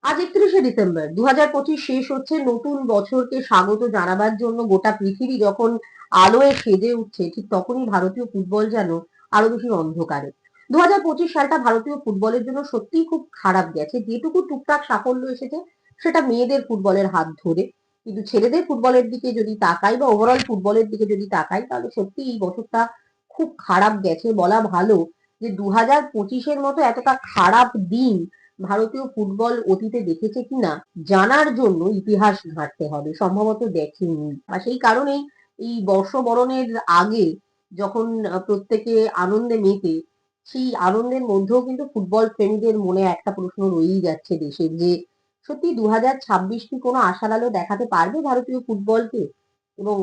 আজ 31শে ডিসেম্বর 2025 শেষ হচ্ছে। নতুন বছরকে স্বাগত জানাবার জন্য গোটা পৃথিবী যখন আলোয় সেজে উঠছে, ঠিক তখনই ভারতীয় ফুটবল যেন আরো বেশি অন্ধকারে। 2025 সালটা ভারতীয় ফুটবলের জন্য সত্যিই খুব খারাপ গেছে। যেটুকু টুকটাক সাফল্য এসেছে সেটা মেয়েদের ফুটবলের হাত ধরে, কিন্তু ছেলেদের ফুটবলের দিকে যদি তাকাই বা ওভারঅল ফুটবলের দিকে যদি তাকাই, তাহলে সত্যি এই বছরটা খুব খারাপ গেছে। বলা ভালো যে 2025-এর মতো এতটা খারাপ দিন ভারতীয় ফুটবল অতীতে দেখেছে কিনা জানার জন্য ইতিহাস ঘাঁটতে হবে, সম্ভবত দেখেনি। আর সেই কারণেই এই বর্ষবরণের আগে যখন প্রত্যেকে আনন্দে মেতে, সেই আনন্দের মধ্যেও কিন্তু ফুটবল প্রেমীদের মনে একটা প্রশ্ন রয়েই যাচ্ছে দেশের, যে সত্যি 2026 কি কোনো আশার আলো দেখাতে পারবে ভারতীয় ফুটবলকে? এবং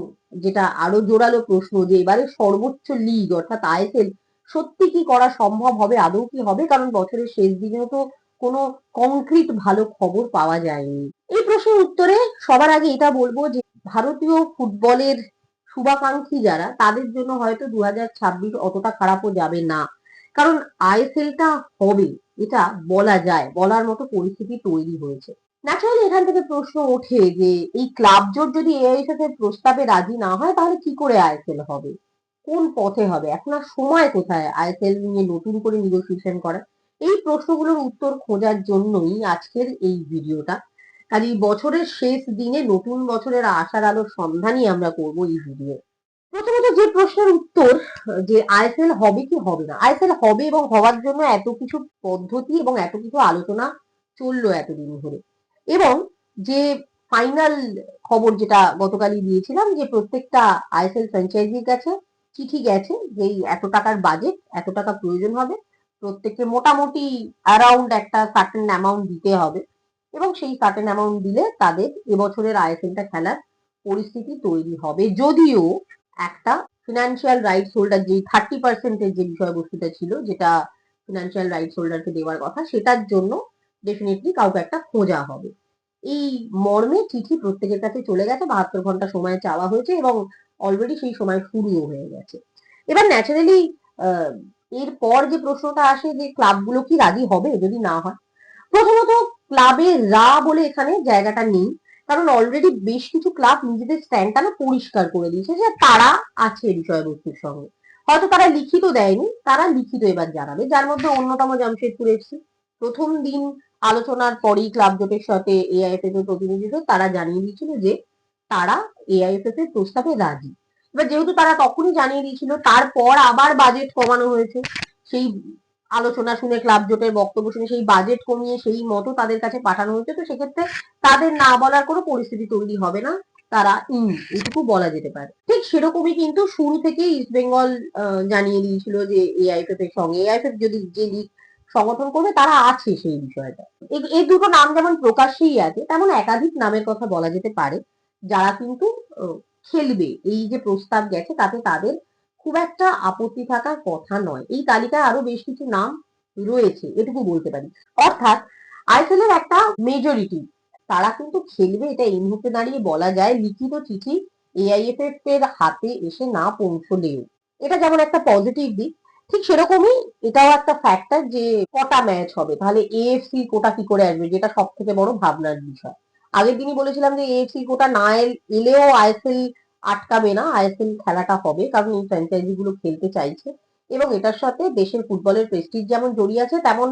যেটা আরো জোরালো প্রশ্ন, যে এবারে সর্বোচ্চ লিগ অর্থাৎ আইএসএল সত্যি কি করা সম্ভব হবে, আদৌ কি হবে? কারণ বছরের শেষ দিনেও তো কোনো কংক্রিট ভালো খবর পাওয়া যায়নি। এই প্রশ্নের উত্তরে সবার আগে এটা বলবো যে ভারতীয় ফুটবলের শুভাকাঙ্ক্ষী যারা, তাদের জন্য হয়তো 2026 অতটা খারাপও যাবে না। কারণ আইএসএলটা হবে, এটা বলা যায়, বলার মতো পরিস্থিতি তৈরি হয়েছে। ন্যাচারালি এখান থেকে প্রশ্ন ওঠে যে এই ক্লাব জোট যদি এআইএফএফ এর প্রস্তাবে রাজি না হয়, তাহলে কি করে আইএসএল হবে, কোন পথে হবে? এখন আর সময় কোথায় আইএসএল নিয়ে নতুন করে নেগোসিয়েশন করা? এই প্রশ্নগুলোর উত্তর খোঁজার জন্যই আজকের এই ভিডিওটা। আর এই বছরের শেষ দিনে নতুন বছরের আশার আলোর সন্ধানই আমরা করব এই ভিডিও। প্রথমত যে প্রশ্নের উত্তর, যে আইএসএল হবে কি হবে না, আইএসএল হবে এবং হওয়ার জন্য এত কিছু পদ্ধতি এবং এত কিছু আলোচনা চললো এতদিন ধরে। এবং যে ফাইনাল খবর যেটা গতকালই দিয়েছিলাম, যে প্রত্যেকটা আইএসএল ফ্র্যাঞ্চাইজির কাছে চিঠি গেছে যে এত টাকার বাজেট, এত টাকা প্রয়োজন হবে, প্রত্যেককে মোটামুটি অ্যারাউন্ড একটা সার্টেন অ্যামাউন্ট দিতে হবে, এবং সেই সার্টেন অ্যামাউন্ট দিলে তাদের এবছরের আইএসএলটা খেলার পরিস্থিতি তৈরি হবে। যদিও একটা ফিনান্সিয়াল রাইটস হোল্ডার, যে 30% যে বিষয়বস্তুটা ছিল, যেটা ফিনান্সিয়াল রাইটস হোল্ডারকে দেওয়ার কথা, সেটার জন্য ডেফিনেটলি কাউকে একটা খোঁজা হবে। এই মর্মে চিঠি প্রত্যেকের কাছে চলে গেছে, 72 ঘন্টা সময় চাওয়া হয়েছে এবং অলরেডি সেই সময় শুরুও হয়ে গেছে। এবার ন্যাচারালি এরপর যে প্রশ্নটা আসে যে ক্লাবগুলো কি রাজি হবে যদি না হয়। প্রথমত, ক্লাবের বলে এখানে জায়গাটা নেই, কারণ অলরেডি বেশ কিছু ক্লাব নিজেদের স্ট্যান্ডটা না পরিষ্কার করে দিয়েছে যে তারা আছে বিষয়বস্তুর সঙ্গে। হয়তো তারা লিখিত দেয়নি, তারা লিখিত এবার জানাবে, যার মধ্যে অন্যতম জামশেদপুর এফসি। প্রথম দিন আলোচনার পরেই ক্লাব জোটের সাথে এআইএফএফ এর প্রতিনিধিদের তারা জানিয়ে দিয়েছিল যে তারা এআইএফএফ এর প্রস্তাবে রাজি। এবার যেহেতু তারা তখনই জানিয়ে দিয়েছিল, তারপর আবার বাজেট কমানো হয়েছে। সেই আলোচনা শুনে, ক্লাব জোটের বক্তব্য শুনে সেই বাজেট কমিয়ে সেই মতো তাদের কাছে পাঠানো হয়েছে। তো সেক্ষেত্রে তাদের না বলার কোনো পরিস্থিতি তৈরি হবে না, তারা এটুকু বলা যেতে পারে। ঠিক সেরকমই কিন্তু শুরু থেকেই ইস্ট বেঙ্গল জানিয়ে দিয়েছিল যে এআইএফএফ এর সঙ্গে, এআইএফএফ যদি যে লিগ সংগঠন করবে তারা আছে সেই বিষয়টা। এই দুটো নাম যেমন প্রকাশ্যেই আছে, তেমন একাধিক নামের কথা বলা যেতে পারে যারা কিন্তু খেলবে। এই যে প্রস্তাব গেছে তাতে তাদের খুব একটা আপত্তি থাকার কথা নয়। এই তালিকায় আরো বেশ কিছু নাম রয়েছে, এটুকু বলতে পারি। অর্থাৎ আইএসএল এর একটা মেজরিটি তারা কিন্তু খেলবে, এটা এই মুহূর্তে দাঁড়িয়ে বলা যায়, লিখিত চিঠি এআইএফএফ এর হাতে এসে না পৌঁছলেও। এটা যেমন একটা পজিটিভ দিক, ঠিক সেরকমই এটাও একটা ফ্যাক্টর যে কটা ম্যাচ হবে, তাহলে এএফসি কোটা কি করে আসবে, যেটা সব থেকে বড় ভাবনার বিষয়। আগের দিনই বলেছিলাম যে এএফসি কোটা না এলেও আইএসএল আটকাবে না, আইএসএল খেলাটা হবে, কারণ এই ফ্র্যাঞ্চাইজি গুলো খেলতে চাইছে এবং এটার সাথে দেশের ফুটবলের প্রেস্টিজ যেমন জড়িয়ে আছে, তেমন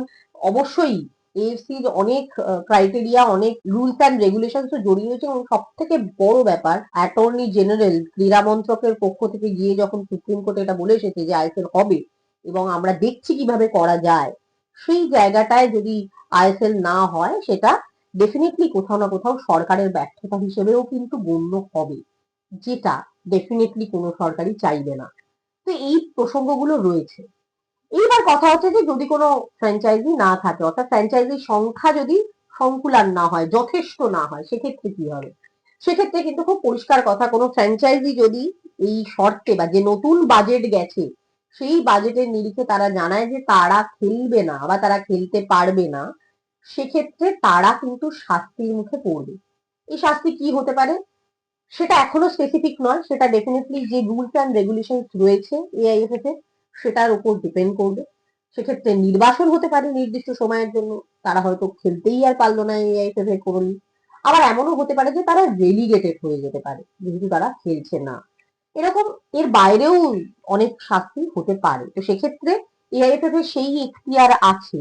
অবশ্যই এএফসির অনেক ক্রাইটেরিয়া, অনেক রুলস অ্যান্ড রেগুলেশন জড়িয়ে রয়েছে। এবং সব থেকে বড় ব্যাপার, অ্যাটর্নি জেনারেল ক্রীড়া মন্ত্রকের পক্ষ থেকে গিয়ে যখন সুপ্রিম কোর্টে এটা বলে এসেছে যে আইএসএল হবে এবং আমরা দেখছি কিভাবে করা যায়, সেই জায়গাটায় যদি আইএসএল না হয়, সেটা ডেফিনেটলি কোথাও না কোথাও সরকারের ব্যর্থতা হিসেবেও কিন্তু গণ্য হবে, যেটা ডেফিনেটলি কোনো সরকারই চাইবে না। তো এই প্রসঙ্গগুলো রয়েছে। এইবার কথা হচ্ছে যে যদি কোনো ফ্র্যাঞ্চাইজি না থাকে, অর্থাৎ ফ্র্যাঞ্চাইজির সংখ্যা যদি সংকুলান না হয়, যথেষ্ট না হয়, সেক্ষেত্রে কি হবে? সেক্ষেত্রে কিন্তু খুব পরিষ্কার কথা, কোনো ফ্র্যাঞ্চাইজি যদি এই শর্তে বা যে নতুন বাজেট গেছে সেই বাজেটের নিরিখে তারা জানায় যে তারা খেলবে না বা তারা খেলতে পারবে না, সেক্ষেত্রে তারা কিন্তু শাস্তির মুখে পড়বে। এই শাস্তি কি হতে পারে সেটা এখনো স্পেসিফিক নয়, সেটা ডেফিনেটলি যে রুলস অ্যান্ড রেগুলেশন রয়েছে এআইএফএফ এর সেটার উপর ডিপেন্ড করবে। সেক্ষেত্রে নির্বাসন হতে পারে নির্দিষ্ট সময়ের জন্য, তারা হয়তো খেলতেই আর পারলো না এআইএফএফ এর কোনো league। আবার এমনও হতে পারে যে তারা রেলিগেটেড হয়ে যেতে পারে যেহেতু তারা খেলছে না। এরকম এর বাইরেও অনেক শাস্তি হতে পারে। তো সেক্ষেত্রে এআইএফএফ এর সেই এখতিয়ার আছে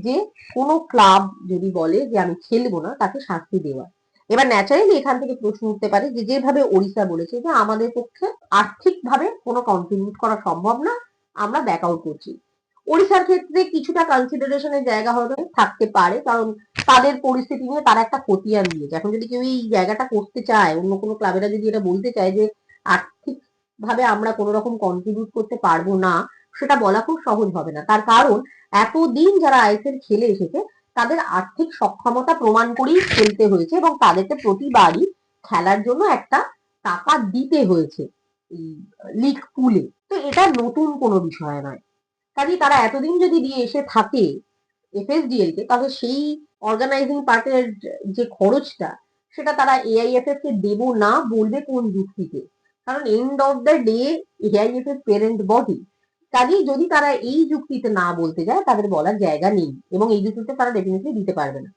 যে কোনো ক্লাব যদি বলে যে আমি খেলবো না তাকে শাস্তি দেওয়া। এবার ন্যাচারালি এখান থেকে প্রশ্ন উঠতে পারে যে যেভাবে ওড়িশা বলেছে যে আমাদের পক্ষে আর্থিকভাবে কোনো কন্ট্রিবিউট করা সম্ভব না, আমরা ব্যাক আউট করছি। ওড়িশার ক্ষেত্রে কিছুটা কনসিডারেশনের জায়গা হয়তো থাকতে পারে, কারণ তাদের পরিস্থিতি নিয়ে তারা একটা খতিয়ান দিয়েছে। এখন যদি কেউ এই জায়গাটা করতে চায়, অন্য কোনো ক্লাবেরা যদি এটা বলতে চায় যে আর্থিক ভাবে আমরা কোনো রকম কন্ট্রিবিউট করতে পারবো না, সেটা বলা খুব সহজ হবে না। তার কারণ এতদিন যারা আইএসএল খেলে এসেছে তাদের আর্থিক সক্ষমতা প্রমাণ করেই খেলতে হয়েছে এবং তাদেরকে প্রতিবারই খেলার জন্য একটা টাকা দিতে হয়েছে লিগ পুলে। তো এটা নতুন কোনো বিষয় নয়। কাজেই তারা এতদিন যদি দিয়ে এসে থাকে এফএসডিএল কে, তাহলে সেই অর্গানাইজিং পার্টের যে খরচটা সেটা তারা এআইএফএফ কে দেব না বলবে কোন যুক্তিতে? কারণ end of the day AIFF parent body. কাজেই যদি তারা এই যুক্তিতে না বলতে যায় তাদের বলার জায়গা নেই এবং এই যুক্তিতে তারা ডেফিনেটলি দিতে পারবে না।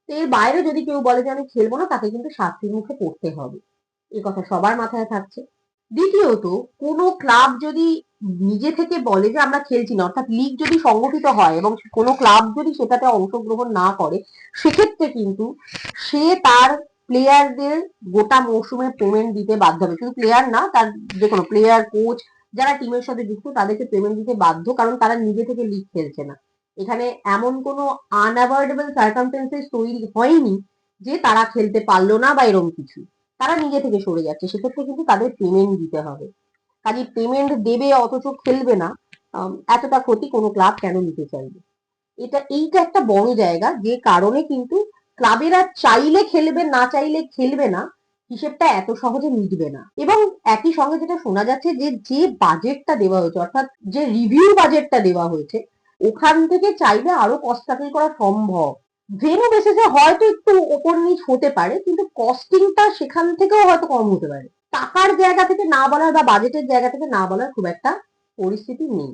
তো এর বাইরে যদি কেউ বলে যে আমি খেলবো না, তাকে কিন্তু শাস্তির মুখে পড়তে হবে। এই কথা সবার মাথায় থাকছে। দ্বিতীয়ত, কোনো ক্লাব যদি নিজে থেকে বলে যে আমরা খেলছি না, অর্থাৎ লিগ যদি সংগঠিত হয় এবং কোনো ক্লাব যদি সেটাতে অংশগ্রহণ না করে, সেক্ষেত্রে কিন্তু সে তার প্লেয়ারদের গোটা মৌসুমে পেমেন্ট দিতে বাধ্য হবে। শুধু প্লেয়ার না, তার যে কোনো প্লেয়ার, কোচ যারা টিমের সাথে যুক্ত তাদেরকে পেমেন্ট দিতে বাধ্য, কারণ তারা নিজে থেকে লিগ খেলছে না। এখানে এমন কোনো আনঅ্যাভয়েডেবল সার্কামস্টেন্সেস তৈরি হয়নি যে তারা খেলতে পারলো না বা এরকম কিছু। তারা নিজে থেকে সরে যাচ্ছে, সেক্ষেত্রে কিন্তু তাদের পেমেন্ট দিতে হবে। কাজে পেমেন্ট দেবে অথচ খেলবে না, এতটা ক্ষতি কোনো ক্লাব কেন নিতে চাইবে? এইটা একটা বড় জায়গা, যে কারণে কিন্তু ক্লাবেরা চাইলে খেলবে, না চাইলে খেলবে না, হিসেবটা এত সহজে মিটবে না। এবং একই সঙ্গে যেটা শোনা যাচ্ছে যে যে বাজেটটা দেওয়া হয়েছে, অর্থাৎ যে রিভিউ বাজেটটা দেওয়া হয়েছে, ওখান থেকে চাইলে আরো কস্ট কাটিং করা সম্ভব। ভেন্যু বেসিসে হয়তো একটু ওপর নিচ হতে পারে, কিন্তু কস্টিংটা সেখান থেকেও হয়তো কম হতে পারে। টাকার জায়গা থেকে না বলার বা বাজেটের জায়গা থেকে না বলার খুব একটা পরিস্থিতি নেই।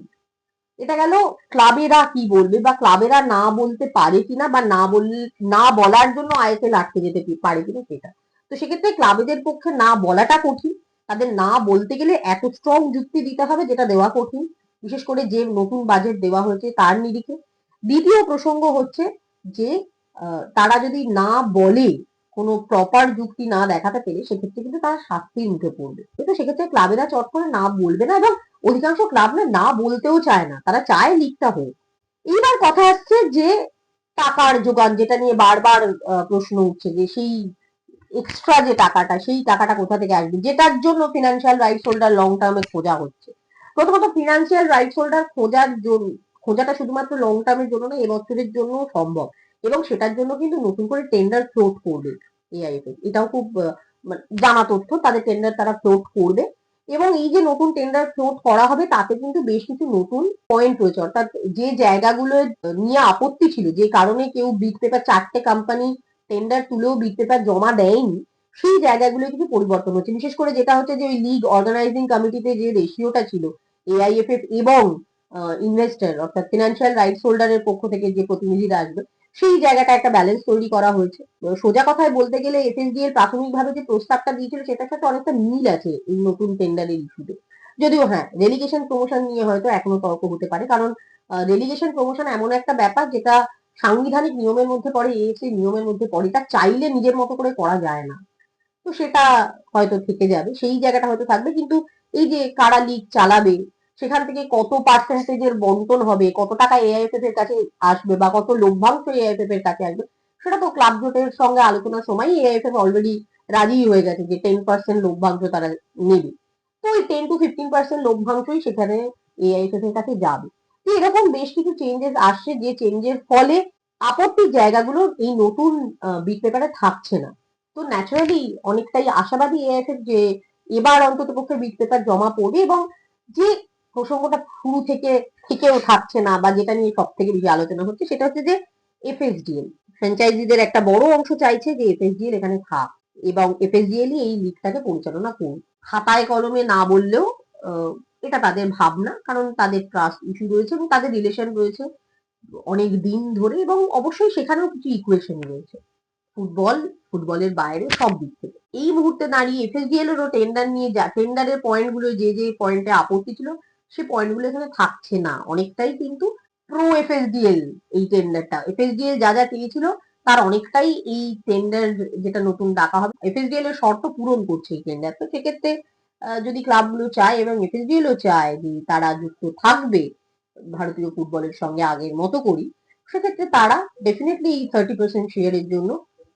এটা গেল ক্লাবেরা কি বলবে বা ক্লাবেরা না বলতে পারে কিনা বা না বলার জন্য আইএসএল আটকে যেতে পারে কিনা সেটা। তো সেক্ষেত্রে ক্লাবেদের পক্ষে না বলাটা কঠিন। তাদের না বলতে গেলে এত স্ট্রং যুক্তি দিতে হবে যেটা দেওয়া কঠিন, বিশেষ করে যে নতুন বাজেট দেওয়া হয়েছে তার নিরিখে। দ্বিতীয় প্রসঙ্গ হচ্ছে যে তারা যদি না বলে, কোনো প্রপার যুক্তি না দেখাতে পেরে, সেক্ষেত্রে কিন্তু তারা শাস্তির মুখে পড়বে। কিন্তু সেক্ষেত্রে ক্লাবেরা চট করে না বলবে না এবং অধিকাংশ ক্লাব না বলতেও চায় না, তারা চায় লিগটা হোক। এইবার কথা আসছে যে টাকার যোগান, যেটা নিয়ে বারবার প্রশ্ন উঠছে যে সেই এক্সট্রা যে টাকাটা, সেই টাকাটা কোথা থেকে আসবে, যেটার জন্য ফিনান্সিয়াল রাইটস হোল্ডার লং টার্মে খোঁজা হচ্ছে। প্রথমত ফিনান্সিয়াল রাইটস হোল্ডার খোঁজাটা শুধুমাত্র লং টার্মের জন্য না, এবছরের জন্য সম্ভব। এবং সেটার জন্য কিন্তু নতুন করে টেন্ডার ফ্লোট করবে এআইএফএ। এটাও খুব জানা তথ্য, তাদের টেন্ডার তারা ফ্লোট করবে। এবং এই যে নতুন টেন্ডার ফ্লোট করা হবে তাতে কিন্তু বেশ কিছু নতুন পয়েন্ট রয়েছে, অর্থাৎ যে জায়গাগুলো নিয়ে আপত্তি ছিল, যে কারণে কেউ বিড পেপার, 4টে কোম্পানি টেন্ডার তুলেও বিড পেপার জমা দেয়নি, সেই জায়গাগুলো কিছু পরিবর্তন হচ্ছে। বিশেষ করে যেটা হচ্ছে যে ওই লিগ অর্গানাইজিং কমিটিতে যে রেশিওটা ছিল এআইএফএফ এবং ইনভেস্টর, অর্থাৎ ফিনান্সিয়াল রাইটস হোল্ডারের পক্ষ থেকে যে প্রতিনিধিরা আসবে, সেই জায়গাটা একটা ব্যালেন্স তৈরি করা হয়েছে। সোজা কথায় বলতে গেলে এফএসডি এর প্রাথমিকভাবে যে প্রস্তাবটা দিয়েছিল সেটার সাথে অনেকটা মিল আছে এই নতুন টেন্ডারের ইস্যুতে। যদিও হ্যাঁ, রেলিগেশন প্রমোশন নিয়ে হয়তো এখনো তর্ক হতে পারে, কারণ রেলিগেশন প্রমোশন এমন একটা ব্যাপার যেটা সাংবিধানিক নিয়মের মধ্যে পড়ে, এএফসি নিয়মের মধ্যে পড়ে, তা চাইলে নিজের মতো করে করা যায় না। তো সেটা হয়তো থেকে যাবে, সেই জায়গাটা হয়তো থাকবে। কিন্তু এই যে কারা লিগ চালাবে, সেখান থেকে কত পার্সেন্টেজের বন্টন হবে, কত টাকা এআইএফএফ এর কাছে আসবে বা কত লভ্যাংশ এআইএফএফ এর কাছে আসবে, সেটা তো ক্লাব জোটের সঙ্গে আলোচনার সময় এআইএফএফ অলরেডি রাজি হয়ে গেছে যে 10% লভ্যাংশ তারা নেবে। তো ওই 10 to 15% লভ্যাংশই সেখানে এআইএফএফ এর কাছে যাবে। তো এরকম বেশ কিছু চেঞ্জেস আসছে, যে চেঞ্জের ফলে আপত্তির জায়গাগুলো এই নতুন বিট পেপারে থাকছে না। তো ন্যাচারালি অনেকটাই আশাবাদী এআইএফএফ যে এবার অন্তত পক্ষে বিট পেপার জমা পড়বে। এবং যে প্রসঙ্গটা শুরু থেকেও থাকছে না বা যেটা নিয়ে সব থেকে বেশি আলোচনা হচ্ছে, সেটা হচ্ছে যে এফএসডিএল ফ্র্যাঞ্চাইজিদের একটা বড় অংশ চাইছে যে এফএসডিএল এখানে থাক এবং এফএসডিএলই এই লিগটাকে পরিচালনা করুক। খাতায় কলমে না বললেও এটা তাদের ভাবনা, কারণ তাদের ট্রাস্ট ইস্যু রয়েছে এবং তাদের রিলেশন রয়েছে অনেক দিন ধরে, এবং অবশ্যই সেখানেও কিছু ইকুয়েশন রয়েছে ফুটবলের বাইরে সব দিক থেকে। এই মুহূর্তে দাঁড়িয়ে এফএসডিএল এরও টেন্ডার নিয়ে টেন্ডারের পয়েন্টগুলো যে পয়েন্টে আপত্তি ছিল সে পয়েন্টগুলো এখানে থাকছে না, অনেকটাই কিন্তু প্রো এফএসডিএল। এই টেন্ডারটা এফএসডিএল যা যা চেয়েছিল তার অনেকটাই এই টেন্ডার যেটা নতুন ডাকা হবে এফএসডিএল এর শর্ত পূরণ করছে এই টেন্ডার। তো সেক্ষেত্রে যদি ক্লাবগুলো চায় এবং এফএসডিএল ও চায় যে তারা যুক্ত থাকবে ভারতীয় ফুটবলের সঙ্গে আগের মতো করি, সেক্ষেত্রে তারা ডেফিনেটলি এই 30% শেয়ারের জন্য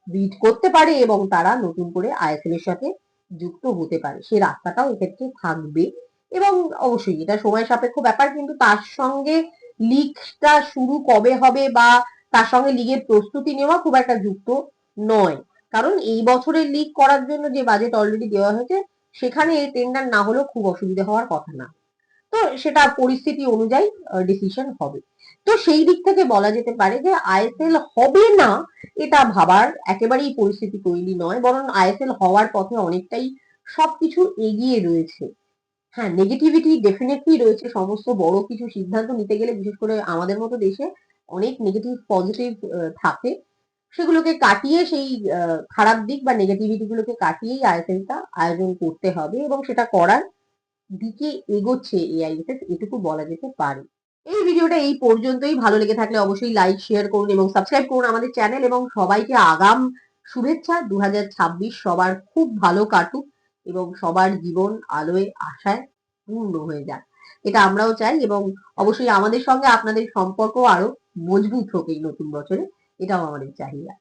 বিড করতে পারে এবং তারা নতুন করে আইএসএল এর সাথে যুক্ত হতে পারে, সে রাস্তাটাও এক্ষেত্রে থাকবে। এবং অবশ্যই এটা সময় সাপেক্ষ ব্যাপার, কিন্তু তার সঙ্গে লিগটা শুরু কবে হবে বা তার সঙ্গে লিগের প্রস্তুতি নেওয়া খুব একটা যুক্ত নয়, কারণ এই বছরের লিগ করার জন্য যে বাজেট অলরেডি দেওয়া হয়েছে সেখানে এই টেন্ডার না হলেও খুব অসুবিধা হওয়ার কথা না। তো সেটা পরিস্থিতি অনুযায়ী ডিসিশন হবে। তো সেই দিক থেকে বলা যেতে পারে যে আইএসএল হবে না এটা ভাবার একেবারেই পরিস্থিতি তৈরি নয়, বরং আইএসএল হওয়ার পথে অনেকটাই সবকিছু এগিয়ে রয়েছে। হ্যাঁ, নেগেটিভিটি ডেফিনেটলি রয়েছে, সমস্ত বড় কিছু সিদ্ধান্ত নিতে গেলে বিশেষ করে আমাদের মতো দেশে অনেক নেগেটিভ পজিটিভ থাকে, সেগুলোকে কাটিয়ে সেই খারাপ দিক বা নেগেটিভিটি গুলোকে কাটিয়েই আইএসএলটা আয়োজন করতে হবে এবং সেটা করার দিকে এগোচ্ছে এআইএফএফ, এটুকু বলা যেতে পারে। এই ভিডিওটা এই পর্যন্তই। ভালো লেগে থাকলে অবশ্যই লাইক শেয়ার করুন এবং সাবস্ক্রাইব করুন আমাদের চ্যানেল, এবং সবাইকে আগাম শুভেচ্ছা। 2026 সবার খুব ভালো কাটুক এবং সবার জীবন আলোয় আশায় পূর্ণ হয়ে যাক, এটা আমরাও চাই, এবং অবশ্যই আমাদের সঙ্গে আপনাদের সম্পর্ক আরো মজবুত হোক এই নতুন বছরে, এটাও আমাদের চাহিদা।